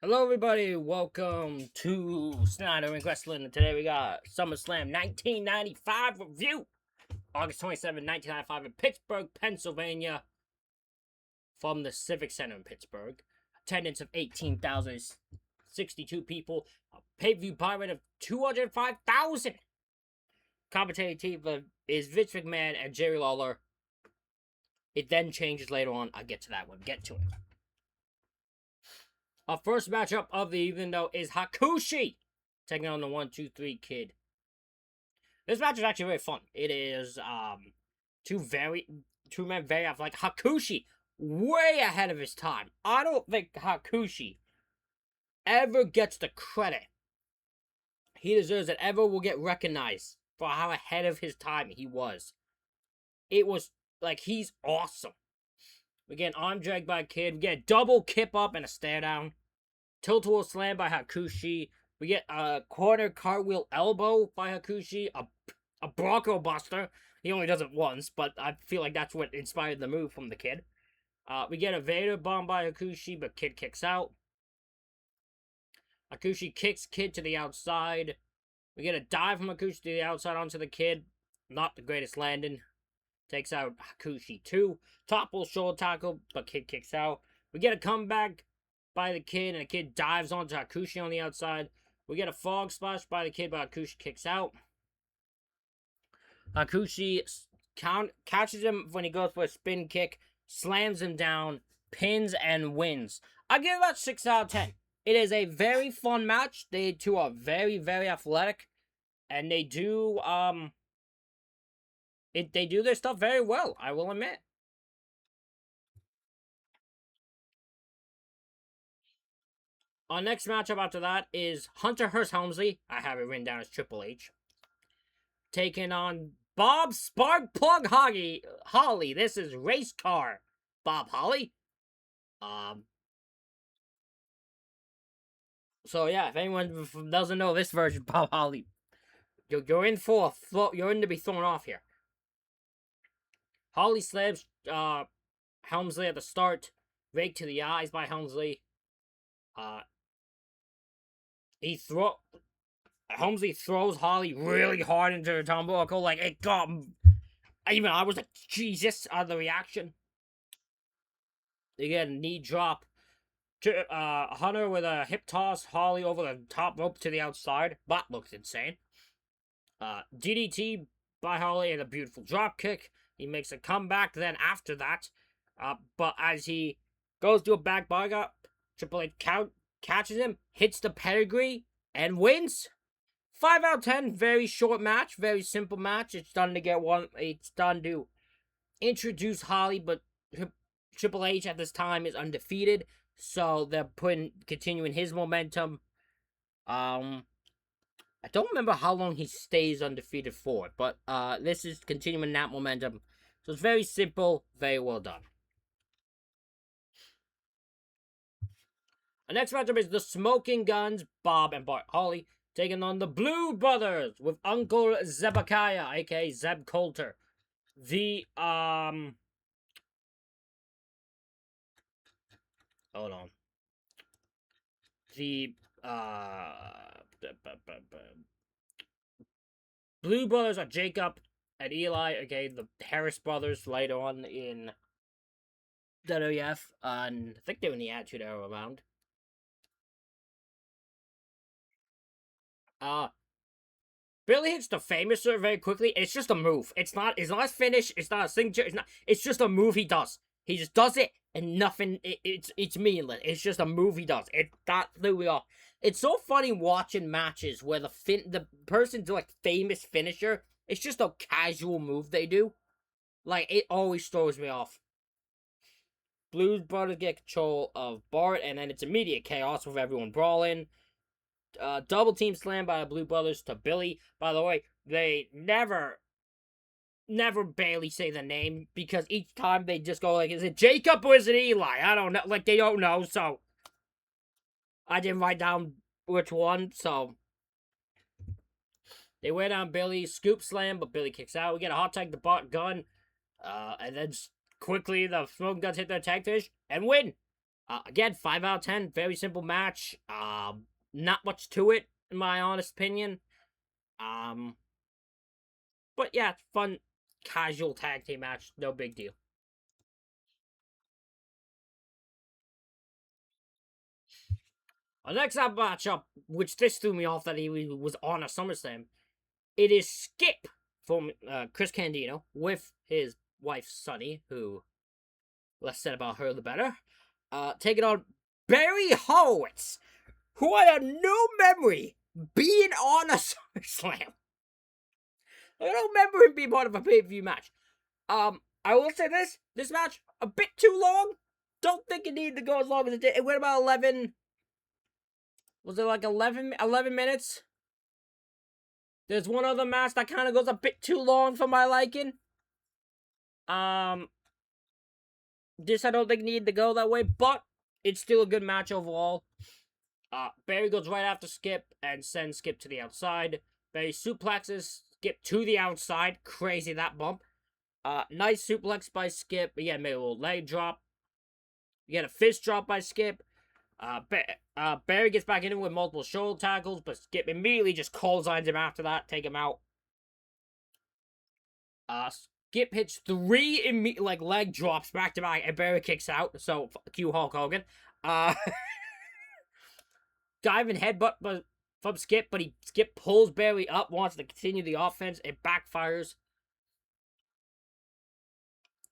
Hello, everybody. Welcome to Snyder and Wrestling. And today we got SummerSlam 1995 review. August 27, 1995 in Pittsburgh, Pennsylvania. From the Civic Center in Pittsburgh. Attendance of 18,062 people. A pay-per-view buy rate of 205,000. Commentating team is Vince McMahon and Jerry Lawler. It then changes later on. I'll get to that one. Get to it. Our first matchup of the evening, though, is Hakushi taking on the 1-2-3 Kid. This match is actually very fun. It is two men very athletic. Hakushi, way ahead of his time. I don't think Hakushi ever gets the credit he deserves that ever will get recognized for how ahead of his time he was. It was like he's awesome. We get an arm drag by Kid. We get a double kip up and a stare down. Tilt-a-whirl slam by Hakushi. We get a corner cartwheel elbow by Hakushi. A Bronco Buster. He only does it once, but I feel like that's what inspired the move from the Kid. We get a Vader bomb by Hakushi, but Kid kicks out. Hakushi kicks Kid to the outside. We get a dive from Hakushi to the outside onto the Kid. Not the greatest landing. Takes out Hakushi too. Topple shoulder tackle, but Kid kicks out. We get a comeback by the Kid, and the Kid dives onto Hakushi on the outside. We get a frog splash by the Kid, but Hakushi kicks out. Hakushi catches him when he goes for a spin kick, slams him down, pins, and wins. I give it about 6 out of 10. It is a very fun match. They two are very, very athletic, and they do they do their stuff very well, I will admit. Our next matchup after that is Hunter Hearst Helmsley. I have it written down as Triple H. Taking on Bob Sparkplug Holly. This is race car Bob Holly. So yeah, if anyone doesn't know this version, Bob Holly, you're in to be thrown off here. Holly slams Helmsley at the start. Rake to the eyes by Helmsley. Helmsley throws Holly really hard into the turnbuckle. Like, it got... Even I was like, Jesus, the reaction. They get a knee drop. Hunter with a hip toss. Holly over the top rope to the outside. That looks insane. DDT by Holly and a beautiful drop kick. He makes a comeback then after that. But as he goes to a back bug up, Triple H catches him, hits the pedigree, and wins. 5 out of 10. Very short match, very simple match. It's done to introduce Holly, but Triple H at this time is undefeated, so they're continuing his momentum. I don't remember how long he stays undefeated for, but this is continuing that momentum. So it's very simple, very well done. Our next matchup is the Smoking Guns, Bob and Bart Holly, taking on the Blue Brothers with Uncle Zebekiah, aka Zeb Coulter. Hold on. The Blue Brothers are Jacob and Eli, okay, the Harris brothers later on in WWF, and I think they were in the Attitude Era around. Billy hits the famouser very quickly. It's just a move. It's not a finish. It's not a signature. It's just a move he does. He just does it, and nothing. It's meaningless. It's just a move he does. That threw me off. It's so funny watching matches where the person's like famous finisher. It's just a casual move they do. Like, it always throws me off. Blues Brothers get control of Bart, and then it's immediate chaos with everyone brawling. Double team slam by the Blue Brothers to Billy. By the way, they never barely say the name, because each time they just go like, is it Jacob or is it Eli? I don't know. Like, they don't know, so I didn't write down which one, so they wear down Billy, scoop slam, but Billy kicks out. We get a hot tag to Bart Gunn, and then quickly the Smoking Guns hit their tag finish and win. Again, 5 out of 10. Very simple match. Not much to it, in my honest opinion. But yeah, fun, casual tag team match. No big deal. Our next up matchup, which this threw me off that he was on a SummerSlam, it is Skip from Chris Candido with his wife Sunny, who, less said about her the better, taking on Barry Horowitz, who I have no memory being on a SummerSlam. I don't remember him being part of a pay-per-view match. I will say this match, a bit too long. Don't think it needed to go as long as it did. It went about 11... Was it like 11 minutes? There's one other match that kind of goes a bit too long for my liking. This I don't think needed to go that way, but it's still a good match overall. Barry goes right after Skip and sends Skip to the outside. Barry suplexes Skip to the outside. Crazy, that bump. Nice suplex by Skip. Again, made a little leg drop. You get a fist drop by Skip. Barry gets back in it with multiple shoulder tackles, but Skip immediately just clotheslines him after that, take him out. Skip hits 3 leg drops back to back, and Barry kicks out. So cue Hulk Hogan. Diving headbutt from Skip, but Skip pulls Barry up, wants to continue the offense. It backfires,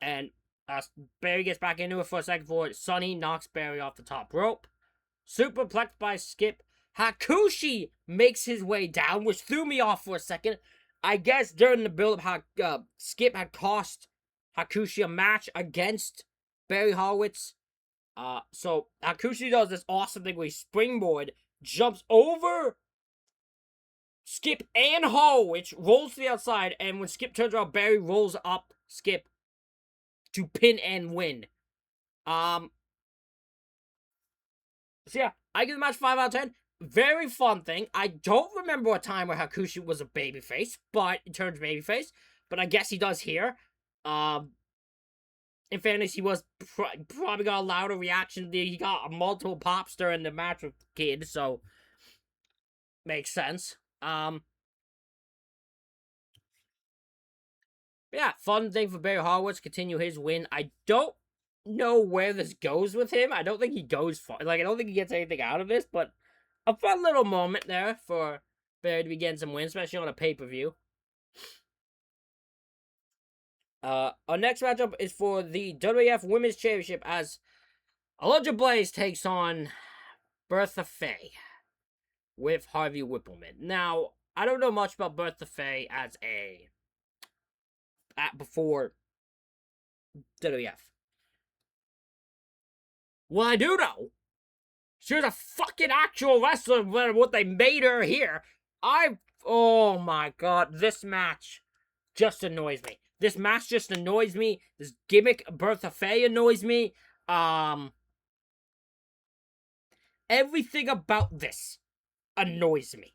and Barry gets back into it for a second for it. Sonny knocks Barry off the top rope. Superplex by Skip. Hakushi makes his way down, which threw me off for a second. I guess during the build-up, Skip had cost Hakushi a match against Barry Horowitz. So Hakushi does this awesome thing where he springboard, jumps over Skip and Horowitz, rolls to the outside, and when Skip turns around, Barry rolls up Skip to pin and win. So yeah, I give the match 5 out of 10. Very fun thing. I don't remember a time where Hakushi was a babyface, but he turns babyface. But I guess he does here. In fairness, he was probably got a louder reaction. He got multiple pops during the match with Kid, so makes sense. Yeah, fun thing for Barry Horowitz, continue his win. I don't know where this goes with him. I don't think he goes far. I don't think he gets anything out of this, but a fun little moment there for Barry to be getting some wins, especially on a pay-per-view. Our next matchup is for the WWF Women's Championship as Alundra Blaze takes on Bertha Faye with Harvey Whippleman. Now, I don't know much about Bertha Faye as before WWF. Well, I do know. She was a fucking actual wrestler when what they made her here. Oh my god, this match just annoys me. This match just annoys me. This gimmick Bertha Faye annoys me. Everything about this annoys me.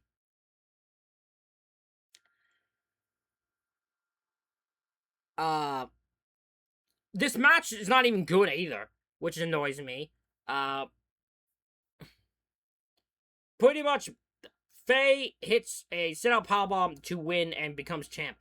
This match is not even good either, which annoys me. Pretty much, Faye hits a sit-out powerbomb to win and becomes champ.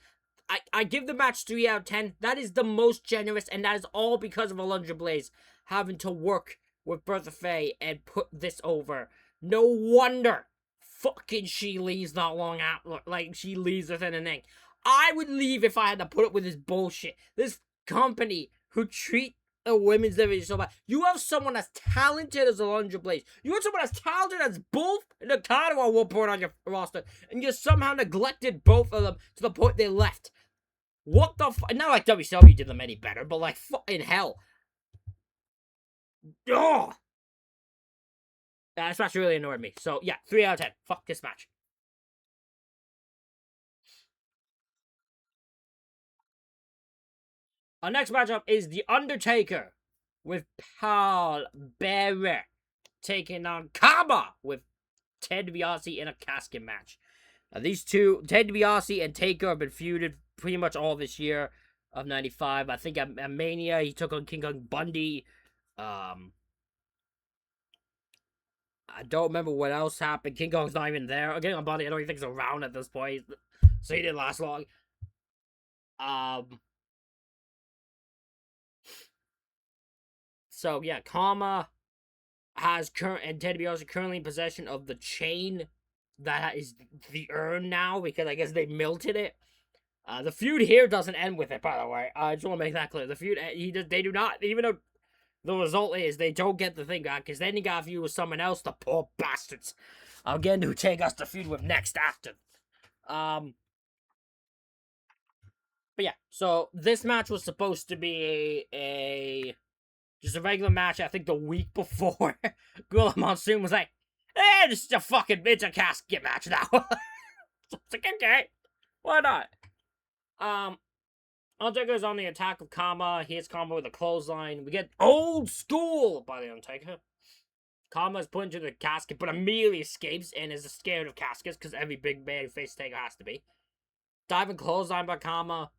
I give the match 3 out of 10. That is the most generous, and that is all because of Alundra Blaze having to work with Bertha Faye and put this over. No wonder fucking she leaves not long after. Like, she leaves within an inning. I would leave if I had to put up with this bullshit. This company who treat a women's division so bad. You have someone as talented as Alundra Blaze. You have someone as talented as both Nakano at one point on your roster, and you somehow neglected both of them to the point they left. What the fuck? Not like WCW did them any better, but like fucking hell. Ugh! This match really annoyed me. So yeah, 3 out of 10. Fuck this match. Our next matchup is The Undertaker with Paul Bearer taking on Kama with Ted DiBiase in a casket match. Now, these two, Ted DiBiase and Taker, have been feuded pretty much all this year of 95. I think at Mania, he took on King Kong Bundy. I don't remember what else happened. King Kong's not even there. Again, on body, I don't even think he's around at this point, so he didn't last long. So yeah, Kama has and Ted DiBiase currently in possession of the chain that is the urn now, because I guess they melted it. The feud here doesn't end with it, by the way. I just want to make that clear. The feud, they do not, even though the result is they don't get the thing back, because then you got to feud with someone else, the poor bastards. Again, who take us to feud with next after. But yeah, so this match was supposed to be just a regular match. I think the week before, Gorilla Monsoon was like, this is a fucking, it's a casket match now. So it's like, okay, why not? Undertaker's on the attack of Kama. He hits Kama with a clothesline. We get old school by the Undertaker. Kama is put into the casket, but immediately escapes and is scared of caskets, because every big man face Taker has to be. Diving clothesline by Kama.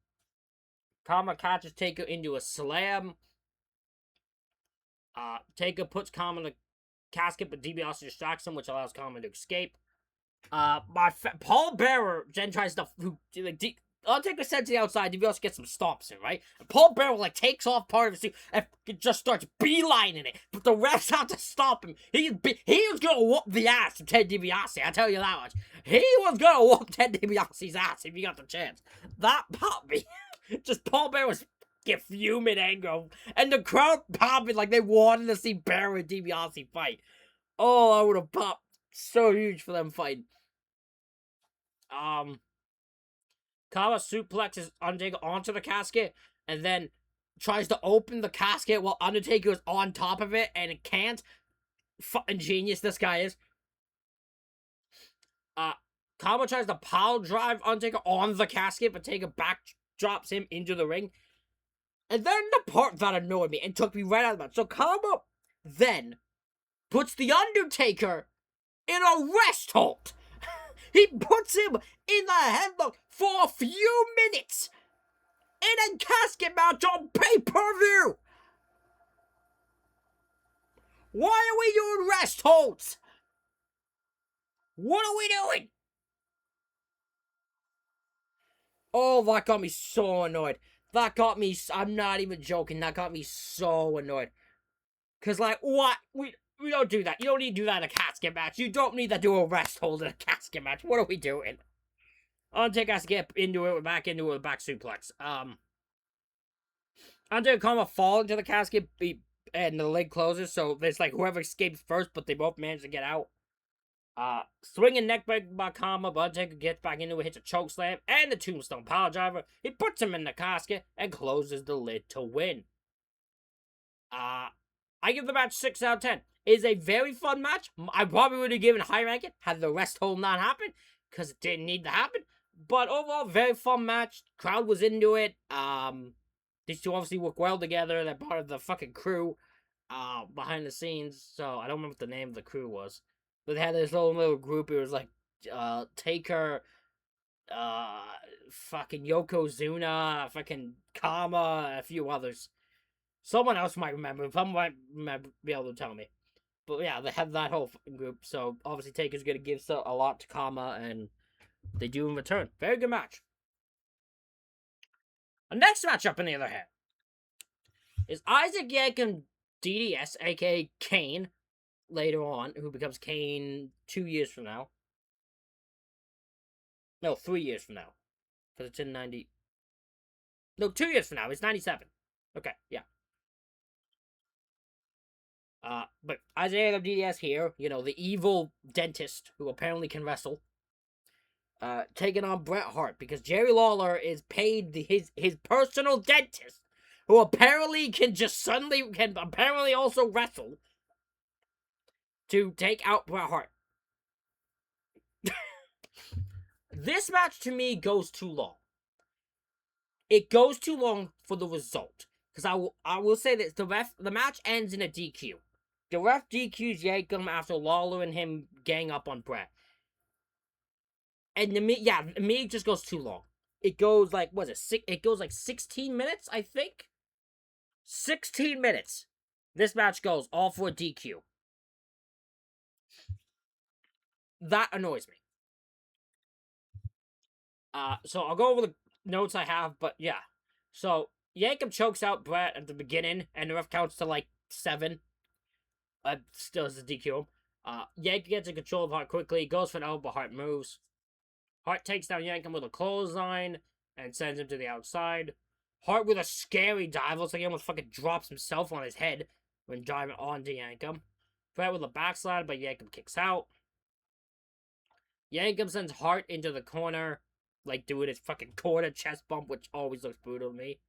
Kama catches Taker into a slam. Taker puts Kama in the casket, but DiBiase distracts him, which allows Kama to escape. Paul Bearer then tries to Undertaker sends to the outside. DiBiase gets some stomps in, right? And Paul Bearer takes off part of his suit and just starts beelining it. But the refs have to stop him. He was gonna whoop the ass of Ted DiBiase. I tell you that much. He was gonna whoop Ted DiBiase's ass if he got the chance. That popped me. Just Paul Bearer was get fuming anger, and the crowd popping like they wanted to see Bearer and DiBiase fight. Oh, I would have popped so huge for them fighting. Kama suplexes Undertaker onto the casket and then tries to open the casket while Undertaker is on top of it, and it can't. Fucking genius this guy is. Kama tries to pile drive Undertaker on the casket, but Taker backdrops him into the ring. And then the part that annoyed me and took me right out of the match. So Kama then puts the Undertaker in a rest hold. He puts him in the headlock for a few minutes in a casket match on pay-per-view. Why are we doing rest holds? What are we doing? Oh, that got me so annoyed. I'm not even joking, that got me so annoyed. Because, like, what? We don't do that. You don't need to do that in a casket match. You don't need to do a rest hold in a casket match. What are we doing? Undertaker has to get into it, back into it with back suplex. Undertaker Kama fall into the casket, and the leg closes, so there's like whoever escapes first, but they both manage to get out. Swinging neckbreaker by Kama, but Undertaker gets back into it, hits a choke slam, and the tombstone pile driver. He puts him in the casket and closes the lid to win. I give the match 6 out of 10. It is a very fun match. I probably would have given high ranking had the rest hold not happened, because it didn't need to happen. But overall, very fun match. Crowd was into it. These two obviously work well together. They're part of the fucking crew behind the scenes. So I don't remember what the name of the crew was. But they had this little group. It was like Taker, fucking Yokozuna, fucking Kama, a few others. Someone else might remember. Someone might be able to tell me. But yeah, they have that whole group. So obviously Taker's going to give a lot to Kama, and they do in return. Very good match. The next matchup, on the other hand, is Isaac Yankem DDS, aka Kane, later on, who becomes Kane 2 years from now. No, 3 years from now. Because it's in 90. No, 2 years from now. It's 97. Okay, yeah. But Isaiah DDS here, you know, the evil dentist who apparently can wrestle, taking on Bret Hart, because Jerry Lawler is paid his personal dentist, who apparently can apparently also wrestle, to take out Bret Hart. This match to me goes too long. It goes too long for the result, because I will say this: the match ends in a DQ. The ref DQs Yankem after Lawler and him gang up on Bret. And it just goes too long. It goes like, it goes like 16 minutes, I think? 16 minutes. This match goes all for a DQ. that annoys me. So I'll go over the notes I have, but yeah. So Yankum chokes out Brett at the beginning, and the ref counts to like 7. Still as a DQ. Yankum gets in control of Hart quickly, goes for an elbow, Hart moves. Hart takes down Yankum with a clothesline and sends him to the outside. Hart with a scary dive, looks like he almost fucking drops himself on his head when driving onto Yankum. Brett with a backslide, but Yankum kicks out. Yankum sends Hart into the corner, like doing his fucking corner chest bump, which always looks brutal to me.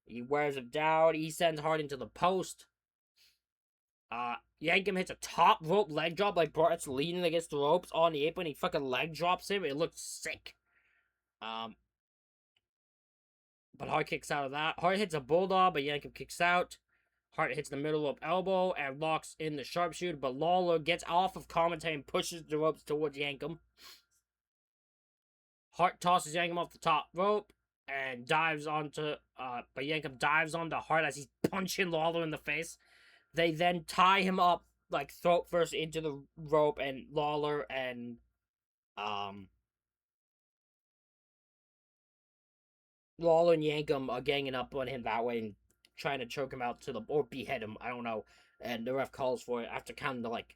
He wears him down. He sends Hart into the post. Yankum hits a top rope leg drop, like Brett's leaning against the ropes on the apron. He fucking leg drops him. It looks sick. But Hart kicks out of that. Hart hits a bulldog, but Yankum kicks out. Hart hits the middle rope elbow and locks in the sharpshooter, but Lawler gets off of commentary and pushes the ropes towards Yankum. Hart tosses Yankum off the top rope and dives onto, but Yankum dives onto Hart as he's punching Lawler in the face. They then tie him up, like, throat first into the rope, and Lawler and, Yankum are ganging up on him that way and trying to choke him out or behead him, I don't know. And the ref calls for it after counting to, like,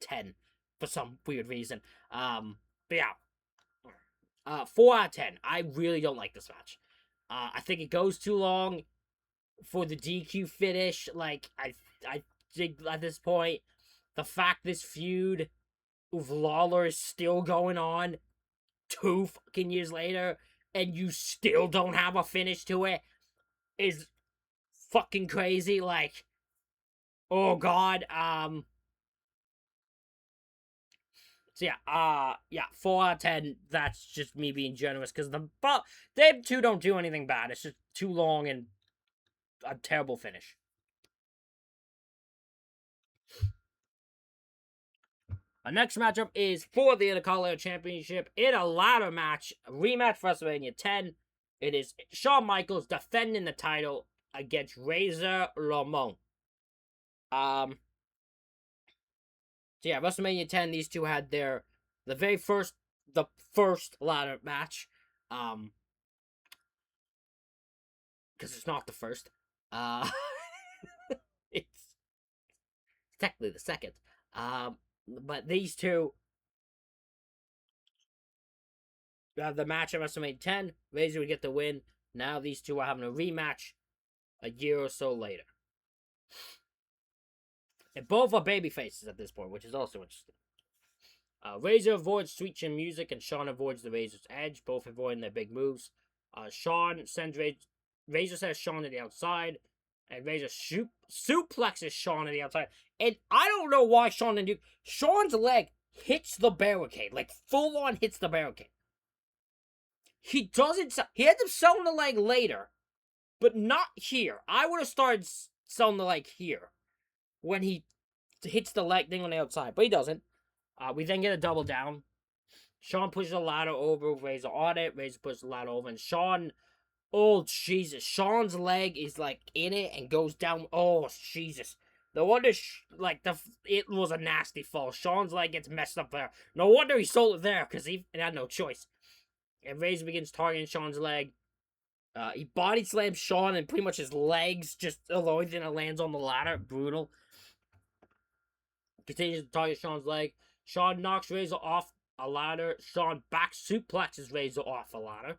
10 for some weird reason. But yeah. 4 out of 10. I really don't like this match. I think it goes too long for the DQ finish. Like, I think at this point, the fact this feud with Lawler is still going on 2 fucking years later, and you still don't have a finish to it, is fucking crazy. Like, oh god. So yeah, 4 out of 10. That's just me being generous, because they two don't do anything bad. It's just too long and a terrible finish. Our next matchup is for the Intercontinental Championship in a ladder match, a rematch for WrestleMania 10. It is Shawn Michaels defending the title against Razor Ramon. So yeah, WrestleMania 10, these two had the first ladder match. Because it's not the first. It's technically the second. But these two, the match at WrestleMania 10, Razor would get the win. Now these two are having a rematch a year or so later. And both are baby faces at this point, which is also interesting. Razor avoids Sweet Chin Music, and Shawn avoids the Razor's Edge, both avoiding their big moves. Razor sends Shawn to the outside, and Razor suplexes Shawn to the outside. And I don't know why Shawn didn't do. Shawn's leg hits the barricade, like full on hits the barricade. He doesn't. He ends up selling the leg later, but not here. I would have started selling the leg here when he hits the leg thing on the outside, but he doesn't. We then get a double down. Shawn pushes the ladder over, Razor on it. Razor pushes the ladder over, and Shawn. Oh Jesus! Shawn's leg is like in it and goes down. Oh Jesus! No wonder, it was a nasty fall. Shawn's leg gets messed up there. No wonder he sold it there, because he had no choice. And Razor begins targeting Shawn's leg. He body slams Shawn, and pretty much his legs just the only thing that lands on the ladder. Brutal. Continues to target Shawn's leg. Shawn knocks Razor off a ladder. Shawn back suplexes Razor off a ladder.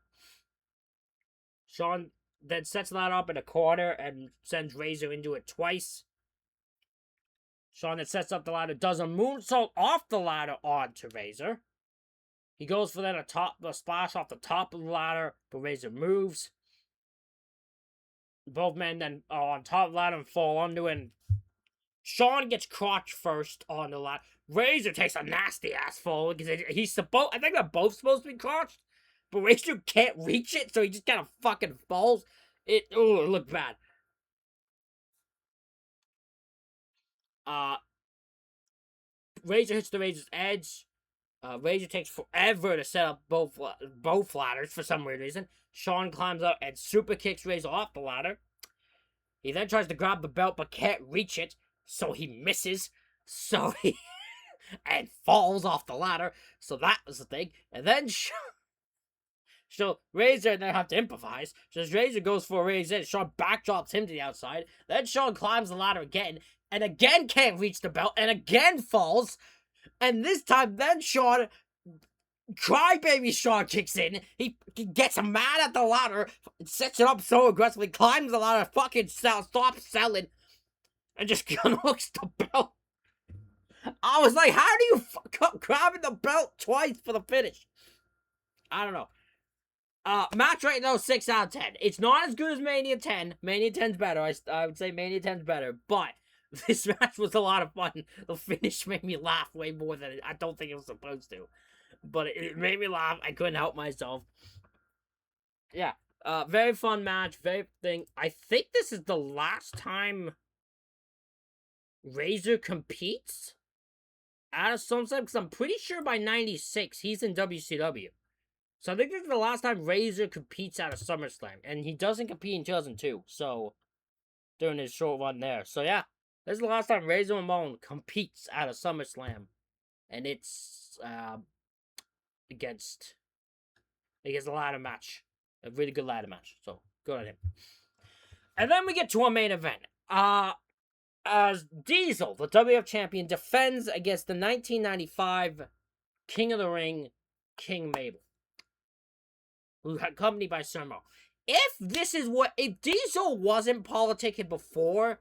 Shawn then sets the ladder up in a corner and sends Razor into it twice. Shawn then sets up the ladder, does a moonsault off the ladder onto Razor. He goes for then a splash off the top of the ladder, but Razor moves. Both men then are on top of the ladder and fall onto it. And Shawn gets crotch first on the ladder. Razor takes a nasty ass fall because I think they're both supposed to be crotched, but Razor can't reach it, so he just kind of fucking falls. It looked bad. Razor hits the Razor's Edge. Razor takes forever to set up both ladders for some weird reason. Shawn climbs up and super kicks Razor off the ladder. He then tries to grab the belt but can't reach it, so he misses. So and falls off the ladder. So that was the thing. And then so Razor and they have to improvise. So Razor goes for a Razor. Shawn backdrops him to the outside. Then Shawn climbs the ladder again. And again can't reach the belt. And again falls. And this time then Shawn... Crybaby Shawn kicks in. He gets mad at the ladder. Sets it up so aggressively. Climbs the ladder. Fucking stops selling. And just unhooks the belt. I was like, how do you fuck up grabbing the belt twice for the finish? I don't know. Match right now, 6 out of 10. It's not as good as Mania 10. Mania 10's better. I would say Mania 10's better. But this match was a lot of fun. The finish made me laugh way more than I don't think it was supposed to. But it made me laugh. I couldn't help myself. Yeah. Very fun match. Very thing. I think this is the last time Razor competes out of SummerSlam, because I'm pretty sure by 96 he's in WCW. So I think this is the last time Razor competes out of SummerSlam, and he doesn't compete in 2002. So during his short run there, so yeah, this is the last time Razor Ramon competes out of SummerSlam, and it's against a ladder match, a really good ladder match. So good on him. And then we get to our main event. As Diesel, the WWF champion, defends against the 1995 King of the Ring, King Mable, who accompanied by Sermo. If Diesel wasn't politicking before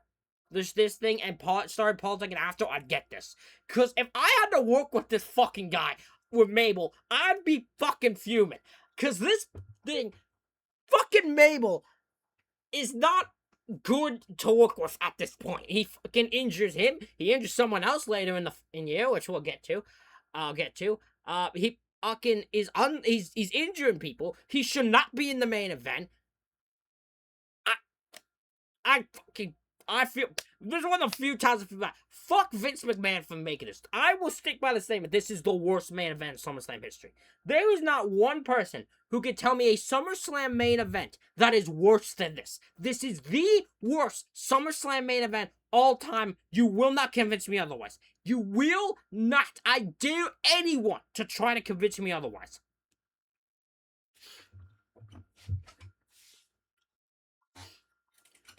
this thing and started politicking after, I'd get this. Because if I had to work with this fucking guy, with Mable, I'd be fucking fuming. Because this thing, fucking Mable, is not good to work with at this point. He fucking injures him. He injures someone else later in the year, which we'll get to. He fucking he's injuring people. He should not be in the main event. I feel this is one of the few times I feel bad. Fuck Vince McMahon for making this. I will stick by the statement. This is the worst main event in SummerSlam history. There is not one person who can tell me a SummerSlam main event that is worse than this. This is the worst SummerSlam main event all time. You will not convince me otherwise. You will not. I dare anyone to try to convince me otherwise.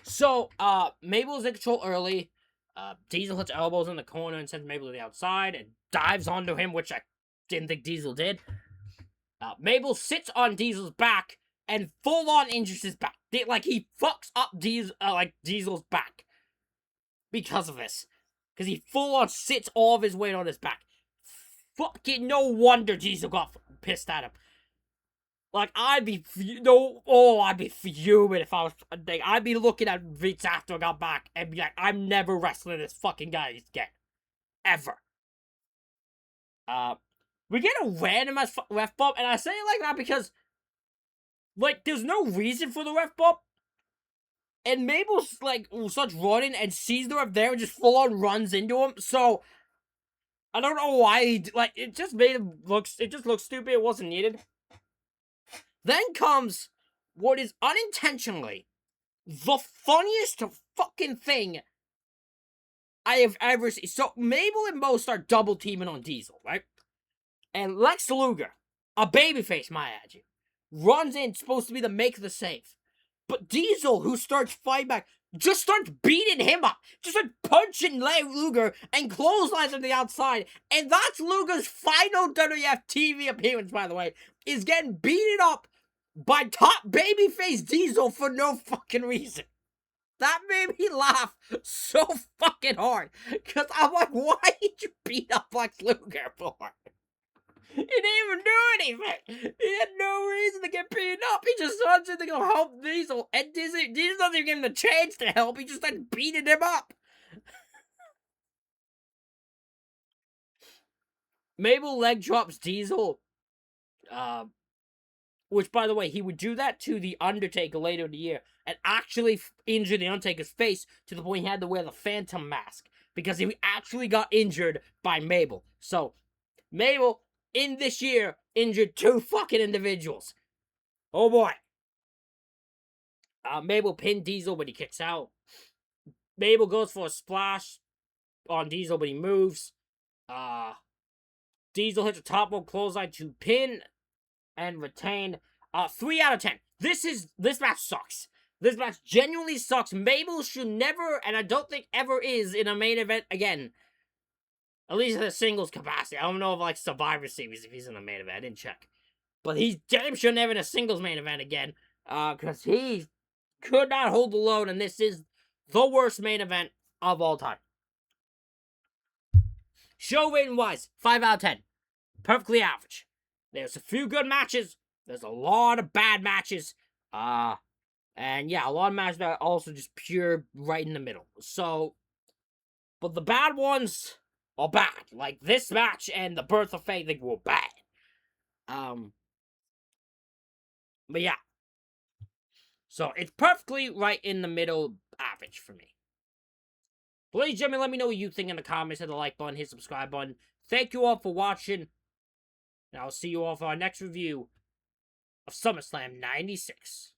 So, Mabel's in control early. Diesel hits elbows in the corner and sends Mable to the outside and dives onto him, which I didn't think Diesel did. Mable sits on Diesel's back and full-on injures his back. Like, he fucks up Diesel's back because of this. Because he full-on sits all of his weight on his back. Fucking no wonder Diesel got pissed at him. Like, I'd be fuming if I was. I'd be looking at Vince after I got back and be like, I'm never wrestling this fucking guy again. Ever. We get a random ass ref bump, and I say it like that because, like, there's no reason for the ref bump. And Mabel's, like, starts running and sees the ref there and just full on runs into him. So, I don't know why it just made him look. It just looked stupid. It wasn't needed. Then comes what is unintentionally the funniest fucking thing I have ever seen. So Mabel and Mo start double teaming on Diesel, right? And Lex Luger, a babyface, might add you, runs in, supposed to be the make the save. But Diesel, who starts fighting back, just starts beating him up. Just starts punching Luger and clotheslines on the outside. And that's Luger's final WWF TV appearance, by the way, is getting beaten up by top babyface Diesel for no fucking reason. That made me laugh so fucking hard. Because I'm like, why did you beat up Lex Luger for? He didn't even do anything. He had no reason to get beaten up. He just runs in to go help Diesel. And Diesel doesn't even give him the chance to help. He just started beating him up. Mabel leg drops Diesel. Which, by the way, he would do that to The Undertaker later in the year and actually injure The Undertaker's face to the point he had to wear the Phantom mask because he actually got injured by Mabel. So, Mabel, in this year, injured 2 fucking individuals. Oh boy. Mabel pinned Diesel, but he kicks out. Mabel goes for a splash on Diesel, but he moves. Diesel hits a top rope clothesline to pin and retain. 3 out of 10. This match sucks. This match genuinely sucks. Mable should never, and I don't think ever is, in a main event again. At least in a singles capacity. I don't know if like Survivor Series if he's in a main event. I didn't check. But he's damn sure never in a singles main event again. Because he could not hold the load, and this is the worst main event of all time. Show rating wise, 5 out of 10. Perfectly average. There's a few good matches. There's a lot of bad matches. And yeah, a lot of matches that are also just pure right in the middle. So, but the bad ones are bad. Like this match and the Birth of Fate, they were bad. But yeah. So it's perfectly right in the middle average for me. But ladies and gentlemen, let me know what you think in the comments. Hit the like button, hit the subscribe button. Thank you all for watching. And I'll see you all for our next review of SummerSlam 96.